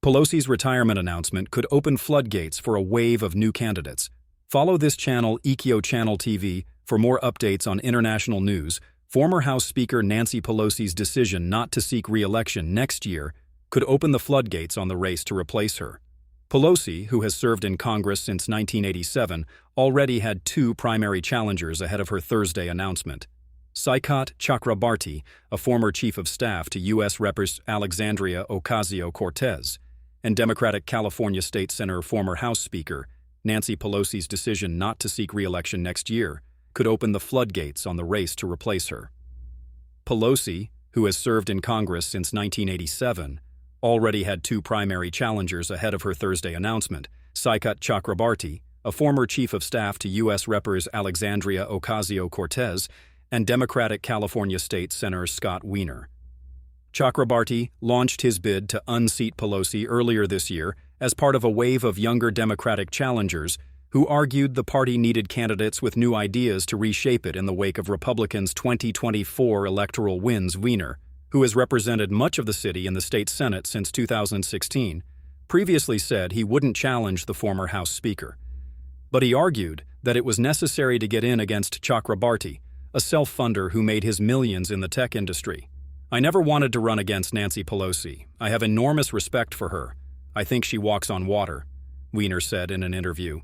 Pelosi's retirement announcement could open floodgates for a wave of new candidates. Follow this channel, Channel TV, for more updates on international news. Former House Speaker Nancy Pelosi's decision not to seek re-election next year could open the floodgates on the race to replace her. Pelosi, who has served in Congress since 1987, already had two primary challengers ahead of her Thursday announcement. Saikat Chakrabarti, a former chief of staff to U.S. Representative Alexandria Ocasio-Cortez, and Democratic California State Senator former House Speaker Nancy Pelosi's decision not to seek re-election next year could open the floodgates on the race to replace her. Pelosi, who has served in Congress since 1987, already had two primary challengers ahead of her Thursday announcement. Saikat Chakrabarti, a former chief of staff to U.S. Representative Alexandria Ocasio-Cortez, and Democratic California State Senator Scott Wiener. Chakrabarti launched his bid to unseat Pelosi earlier this year as part of a wave of younger Democratic challengers who argued the party needed candidates with new ideas to reshape it in the wake of Republicans' 2024 electoral wins. Wiener, who has represented much of the city in the state Senate since 2016, previously said he wouldn't challenge the former House Speaker. But he argued that it was necessary to get in against Chakrabarti, a self-funder who made his millions in the tech industry. "I never wanted to run against Nancy Pelosi. I have enormous respect for her. I think she walks on water," Wiener said in an interview.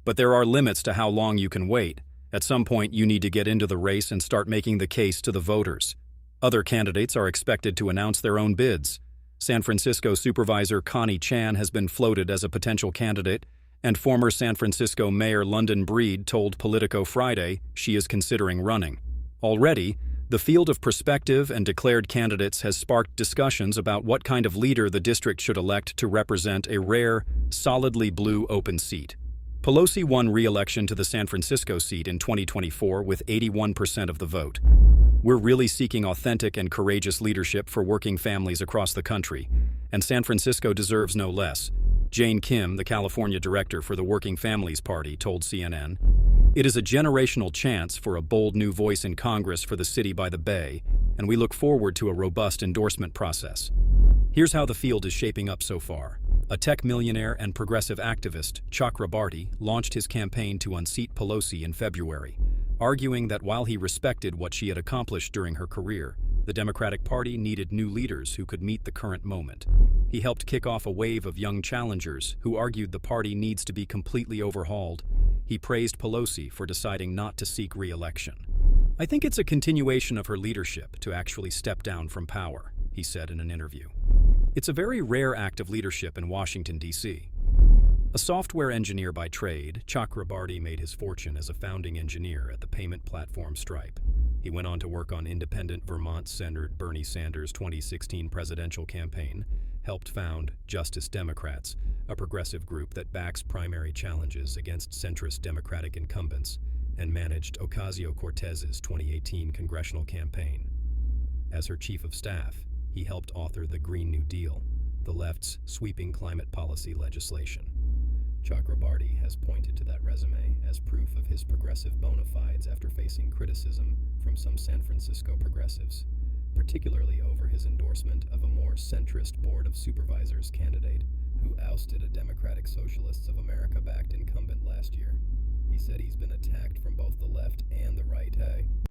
"But there are limits to how long you can wait. At some point, you need to get into the race and start making the case to the voters." Other candidates are expected to announce their own bids. San Francisco Supervisor Connie Chan has been floated as a potential candidate, and former San Francisco Mayor London Breed told Politico Friday she is considering running. Already, the field of prospective and declared candidates has sparked discussions about what kind of leader the district should elect to represent a rare, solidly blue open seat. Pelosi won re-election to the San Francisco seat in 2024 with 81% of the vote. "We're really seeking authentic and courageous leadership for working families across the country, and San Francisco deserves no less," Jane Kim, the California director for the Working Families Party, told CNN. "It is a generational chance for a bold new voice in Congress for the city by the Bay, and we look forward to a robust endorsement process." Here's how the field is shaping up so far. A tech millionaire and progressive activist, Chakrabarti, launched his campaign to unseat Pelosi in February, arguing that while he respected what she had accomplished during her career, the Democratic Party needed new leaders who could meet the current moment. He helped kick off a wave of young challengers who argued the party needs to be completely overhauled. He praised Pelosi for deciding not to seek re-election. "I think it's a continuation of her leadership to actually step down from power," he said in an interview. "It's a very rare act of leadership in Washington, D.C." A software engineer by trade, Chakrabarti made his fortune as a founding engineer at the payment platform Stripe. He went on to work on independent Vermont-centered Bernie Sanders' 2016 presidential campaign, helped found Justice Democrats, a progressive group that backs primary challenges against centrist Democratic incumbents, and managed Ocasio-Cortez's 2018 congressional campaign. As her chief of staff, he helped author the Green New Deal, the left's sweeping climate policy legislation. Chakrabarti has pointed to that resume as proof of his progressive bona fides after facing criticism from some San Francisco progressives, particularly over his endorsement of a more centrist Board of Supervisors candidate who ousted a Democratic Socialists of America-backed incumbent last year. He said he's been attacked from both the left and the right.